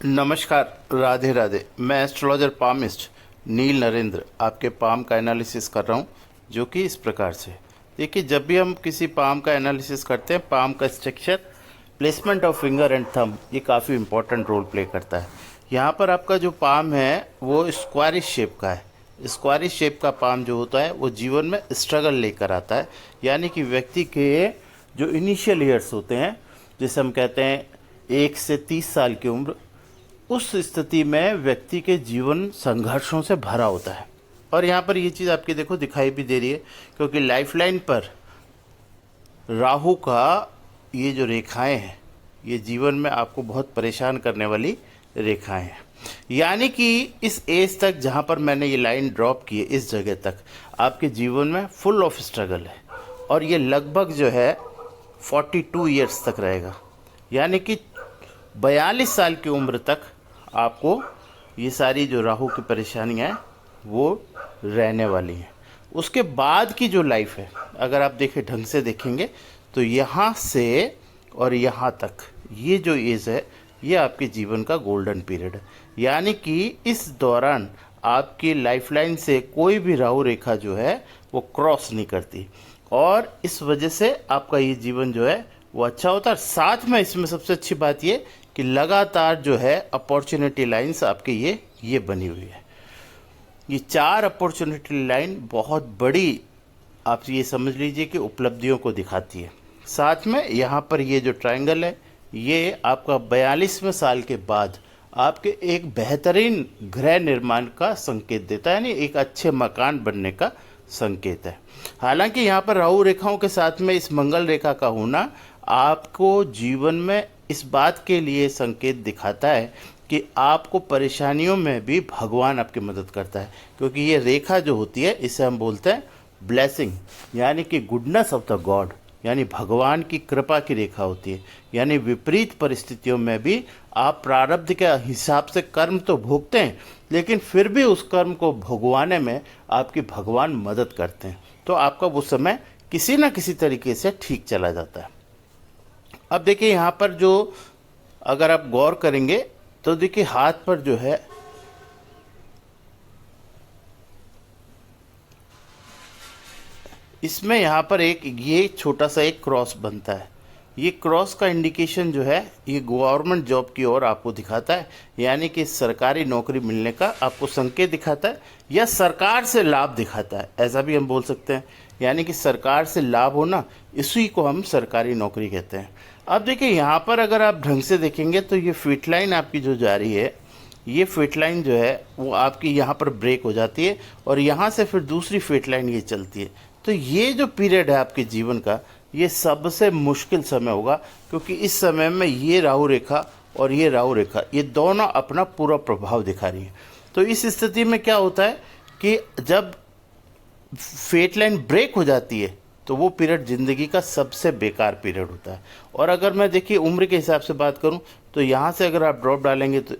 नमस्कार, राधे राधे। मैं astrologer palmist नील नरेंद्र आपके पाम का एनालिसिस कर रहा हूँ, जो कि इस प्रकार से। देखिए, जब भी हम किसी पाम का एनालिसिस करते हैं, पाम का structure, placement of finger and thumb, ये काफ़ी इंपॉर्टेंट रोल प्ले करता है। यहाँ पर आपका जो पाम है वो स्क्वायरिश शेप का है। स्क्वायरिश शेप का पाम जो होता है वो जीवन में स्ट्रगल लेकर आता है, यानी कि व्यक्ति के जो इनिशियल ईयर्स होते हैं, जिसे हम कहते हैं 1 से 30 साल की उम्र, उस स्थिति में व्यक्ति के जीवन संघर्षों से भरा होता है। और यहाँ पर ये चीज़ आपकी देखो दिखाई भी दे रही है, क्योंकि लाइफलाइन पर राहु का ये जो रेखाएं हैं, ये जीवन में आपको बहुत परेशान करने वाली रेखाएं हैं। यानी कि इस एज तक जहाँ पर मैंने ये लाइन ड्रॉप की है, इस जगह तक आपके जीवन में फुल ऑफ स्ट्रगल है, और ये लगभग जो है 42 ईयर्स तक रहेगा। यानी कि 42 साल की उम्र तक आपको ये सारी जो राहु की परेशानियाँ हैं वो रहने वाली हैं। उसके बाद की जो लाइफ है, अगर आप देखें, ढंग से देखेंगे, तो यहाँ से और यहाँ तक ये जो एज है, ये आपके जीवन का गोल्डन पीरियड है। यानी कि इस दौरान आपकी लाइफलाइन से कोई भी राहु रेखा जो है वो क्रॉस नहीं करती, और इस वजह से आपका ये जीवन जो है वो अच्छा होता है। साथ में इसमें सबसे अच्छी बात ये कि लगातार जो है अपॉर्चुनिटी लाइंस आपके ये बनी हुई है। ये 4 अपॉर्चुनिटी लाइन बहुत बड़ी, आप ये समझ लीजिए कि उपलब्धियों को दिखाती है। साथ में यहाँ पर ये जो ट्रायंगल है, ये आपका 42वें साल के बाद आपके एक बेहतरीन गृह निर्माण का संकेत देता है, यानी एक अच्छे मकान बनने का संकेत है। हालांकि यहाँ पर राहु रेखाओं के साथ में इस मंगल रेखा का होना आपको जीवन में इस बात के लिए संकेत दिखाता है कि आपको परेशानियों में भी भगवान आपकी मदद करता है, क्योंकि ये रेखा जो होती है इसे हम बोलते हैं ब्लेसिंग, यानी कि गुडनेस ऑफ द गॉड, यानी भगवान की कृपा की रेखा होती है। यानी विपरीत परिस्थितियों में भी आप प्रारब्ध के हिसाब से कर्म तो भोगते हैं, लेकिन फिर भी उस कर्म को भोगवाने में आपकी भगवान मदद करते हैं, तो आपका वो समय किसी न किसी तरीके से ठीक चला जाता है। अब देखिए, यहाँ पर जो अगर आप गौर करेंगे तो देखिए हाथ पर जो है इसमें यहाँ पर एक ये छोटा सा एक क्रॉस बनता है। ये क्रॉस का इंडिकेशन जो है ये गवर्नमेंट जॉब की ओर आपको दिखाता है, यानी कि सरकारी नौकरी मिलने का आपको संकेत दिखाता है, या सरकार से लाभ दिखाता है, ऐसा भी हम बोल सकते हैं। यानी कि सरकार से लाभ होना, इसी को हम सरकारी नौकरी कहते हैं। अब देखिए, यहाँ पर अगर आप ढंग से देखेंगे तो ये फिट लाइन आपकी जो जा रही है, ये फिट लाइन जो है वो आपकी यहाँ पर ब्रेक हो जाती है, और यहाँ से फिर दूसरी फिट लाइन ये चलती है। तो ये जो पीरियड है आपके जीवन का, ये सबसे मुश्किल समय होगा, क्योंकि इस समय में ये राहु रेखा और ये राहु रेखा, ये दोनों अपना पूरा प्रभाव दिखा रही है। तो इस स्थिति में क्या होता है कि जब फेट लाइन ब्रेक हो जाती है तो वो पीरियड ज़िंदगी का सबसे बेकार पीरियड होता है। और अगर मैं देखिए उम्र के हिसाब से बात करूं, तो यहाँ से अगर आप ड्रॉप डालेंगे, तो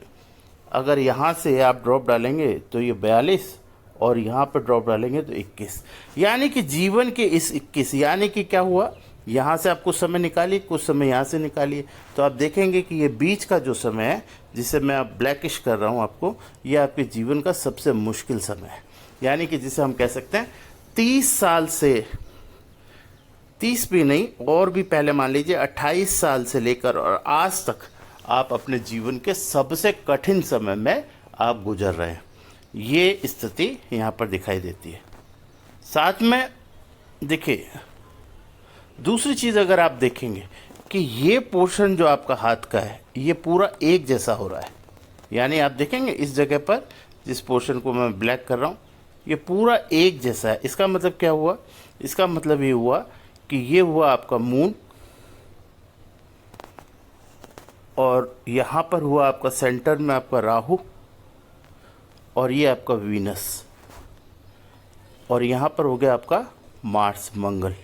अगर यहाँ से आप ड्रॉप डालेंगे तो ये 42, और यहाँ पर ड्रॉप डालेंगे तो 21, यानी कि जीवन के इस 21, यानी कि क्या हुआ, यहाँ से आप कुछ समय निकालिए, कुछ समय यहाँ से निकालिए, तो आप देखेंगे कि ये बीच का जो समय है, जिसे मैं अब ब्लैकिश कर रहा हूँ आपको, ये आपके जीवन का सबसे मुश्किल समय है। यानी कि जिसे हम कह सकते हैं 30 साल से, 30 भी नहीं, और भी पहले मान लीजिए 28 साल से लेकर और आज तक आप अपने जीवन के सबसे कठिन समय में आप गुजर रहे हैं, ये स्थिति यहाँ पर दिखाई देती है। साथ में देखिए, दूसरी चीज़ अगर आप देखेंगे कि ये पोर्शन जो आपका हाथ का है, ये पूरा एक जैसा हो रहा है। यानी आप देखेंगे इस जगह पर जिस पोर्शन को मैं ब्लैक कर रहा हूँ, ये पूरा एक जैसा है। इसका मतलब क्या हुआ? इसका मतलब ये हुआ कि ये हुआ आपका मून, और यहाँ पर हुआ आपका सेंटर में आपका राहु, और ये आपका वीनस, और यहाँ पर हो गया आपका मार्स, मंगल।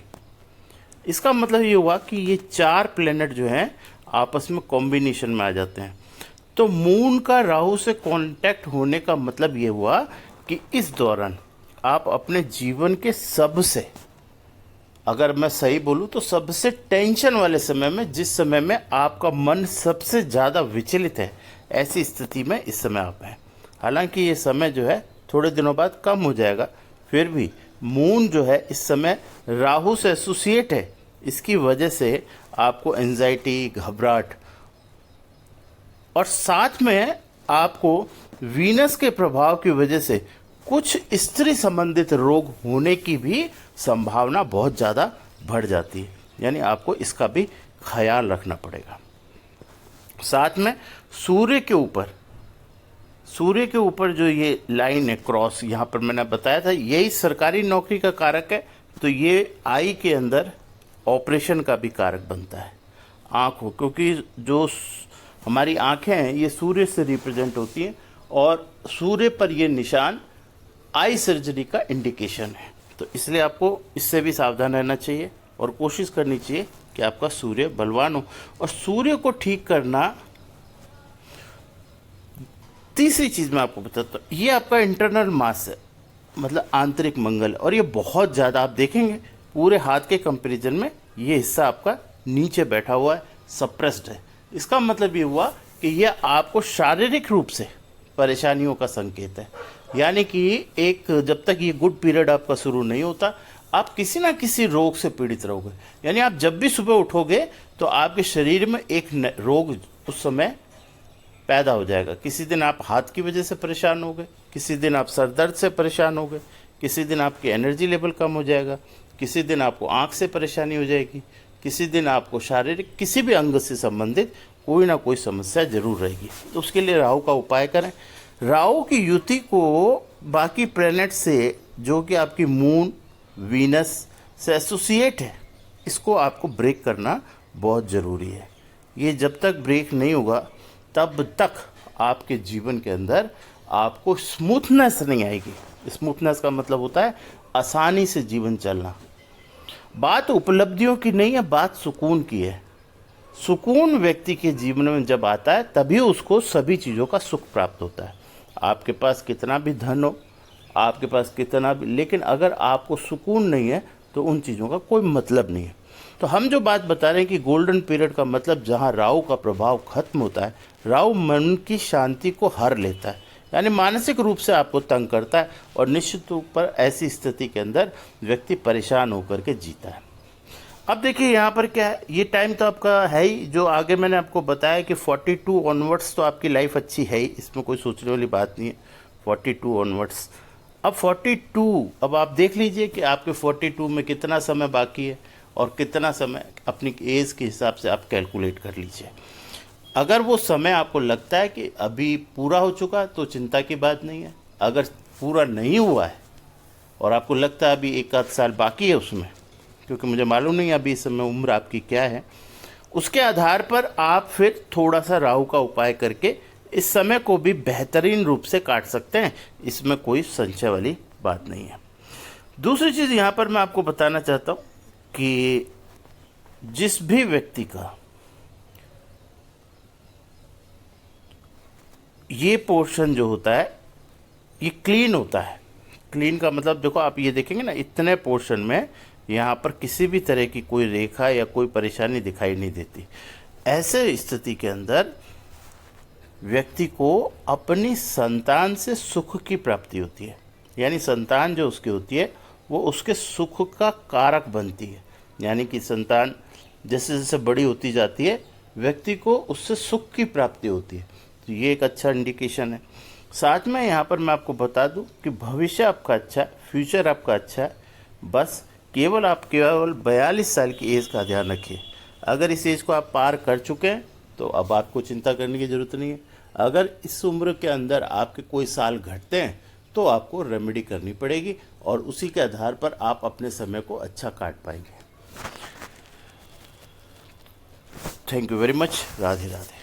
इसका मतलब ये हुआ कि ये 4 प्लेनेट जो हैं आपस में कॉम्बिनेशन में आ जाते हैं। तो मून का राहु से कांटेक्ट होने का मतलब ये हुआ कि इस दौरान आप अपने जीवन के सबसे अगर मैं सही बोलूँ तो सबसे टेंशन वाले समय में, जिस समय में आपका मन सबसे ज़्यादा विचलित है, ऐसी स्थिति में इस समय आप हैं। हालांकि ये समय जो है थोड़े दिनों बाद कम हो जाएगा, फिर भी मून जो है इस समय राहु से एसोसिएट है, इसकी वजह से आपको एंजाइटी, घबराहट, और साथ में आपको वीनस के प्रभाव की वजह से कुछ स्त्री संबंधित रोग होने की भी संभावना बहुत ज़्यादा बढ़ जाती है। यानी आपको इसका भी ख्याल रखना पड़ेगा। साथ में सूर्य के ऊपर जो ये लाइन है क्रॉस, यहाँ पर मैंने बताया था, यही सरकारी नौकरी का कारक है, तो ये आई के अंदर ऑपरेशन का भी कारक बनता है, आँख हो, क्योंकि जो हमारी आँखें हैं ये सूर्य से रिप्रेजेंट होती हैं, और सूर्य पर ये निशान आई सर्जरी का इंडिकेशन है। तो इसलिए आपको इससे भी सावधान रहना चाहिए और कोशिश करनी चाहिए कि आपका सूर्य बलवान हो। और सूर्य को ठीक करना, तीसरी चीज़ मैं आपको बताता हूँ, ये आपका इंटरनल मास है, मतलब आंतरिक मंगल, और ये बहुत ज़्यादा आप देखेंगे पूरे हाथ के कंपैरिजन में ये हिस्सा आपका नीचे बैठा हुआ है, सप्रेस्ड है। इसका मतलब ये हुआ कि ये आपको शारीरिक रूप से परेशानियों का संकेत है। यानी कि एक, जब तक ये गुड पीरियड आपका शुरू नहीं होता, आप किसी ना किसी रोग से पीड़ित रहोगे। यानी आप जब भी सुबह उठोगे तो आपके शरीर में एक रोग उस समय पैदा हो जाएगा। किसी दिन आप हाथ की वजह से परेशान होगे, किसी दिन आप सर दर्द से परेशान होगे, किसी दिन आपकी एनर्जी लेवल कम हो जाएगा, किसी दिन आपको आँख से परेशानी हो जाएगी, किसी दिन आपको शारीरिक किसी भी अंग से संबंधित कोई ना कोई समस्या जरूर रहेगी। तो उसके लिए राहु का उपाय करें। राहु की युति को बाकी प्लैनेट से, जो कि आपकी मून, वीनस से एसोसिएट है, इसको आपको ब्रेक करना बहुत ज़रूरी है। ये जब तक ब्रेक नहीं होगा तब तक आपके जीवन के अंदर आपको स्मूथनेस नहीं आएगी। स्मूथनेस का मतलब होता है आसानी से जीवन चलना। बात उपलब्धियों की नहीं है, बात सुकून की है। सुकून व्यक्ति के जीवन में जब आता है तभी उसको सभी चीज़ों का सुख प्राप्त होता है। आपके पास कितना भी धन हो, आपके पास कितना भी, लेकिन अगर आपको सुकून नहीं है तो उन चीज़ों का कोई मतलब नहीं है। तो हम जो बात बता रहे हैं कि गोल्डन पीरियड का मतलब जहाँ राहु का प्रभाव खत्म होता है, राहु मन की शांति को हर लेता है, यानी मानसिक रूप से आपको तंग करता है, और निश्चित रूप पर ऐसी स्थिति के अंदर व्यक्ति परेशान होकर के जीता है। अब देखिए यहाँ पर क्या है, ये टाइम तो आपका है ही, जो आगे मैंने आपको बताया कि 42 ऑनवर्ड्स तो आपकी लाइफ अच्छी है ही, इसमें कोई सोचने वाली बात नहीं है। 42 ऑनवर्ड्स, अब 42, अब आप देख लीजिए कि आपके 42 में कितना समय बाकी है और कितना समय अपनी एज के हिसाब से आप कैलकुलेट कर लीजिए। अगर वो समय आपको लगता है कि अभी पूरा हो चुका तो चिंता की बात नहीं है। अगर पूरा नहीं हुआ है और आपको लगता है अभी 1 आध साल बाकी है उसमें, क्योंकि मुझे मालूम नहीं अभी इस समय उम्र आपकी क्या है, उसके आधार पर आप फिर थोड़ा सा राहु का उपाय करके इस समय को भी बेहतरीन रूप से काट सकते हैं। इसमें कोई संशय वाली बात नहीं है। दूसरी चीज़ यहाँ पर मैं आपको बताना चाहता हूँ कि जिस भी व्यक्ति का ये पोर्शन जो होता है ये क्लीन होता है, क्लीन का मतलब देखो आप ये देखेंगे ना, इतने पोर्शन में यहाँ पर किसी भी तरह की कोई रेखा या कोई परेशानी दिखाई नहीं देती। ऐसे स्थिति के अंदर व्यक्ति को अपनी संतान से सुख की प्राप्ति होती है, यानी संतान जो उसकी होती है वो उसके सुख का कारक बनती है। यानी कि संतान जैसे जैसे बड़ी होती जाती है व्यक्ति को उससे सुख की प्राप्ति होती है, तो ये एक अच्छा इंडिकेशन है। साथ में यहाँ पर मैं आपको बता दूं कि भविष्य आपका अच्छा है, फ्यूचर आपका अच्छा है, बस केवल 42 साल की एज का ध्यान रखिए। अगर इस एज को आप पार कर चुके हैं तो अब आपको चिंता करने की ज़रूरत नहीं है। अगर इस उम्र के अंदर आपके कोई साल घटते हैं तो आपको रेमेडी करनी पड़ेगी, और उसी के आधार पर आप अपने समय को अच्छा काट पाएंगे। Thank you very much. Radhe Radhe.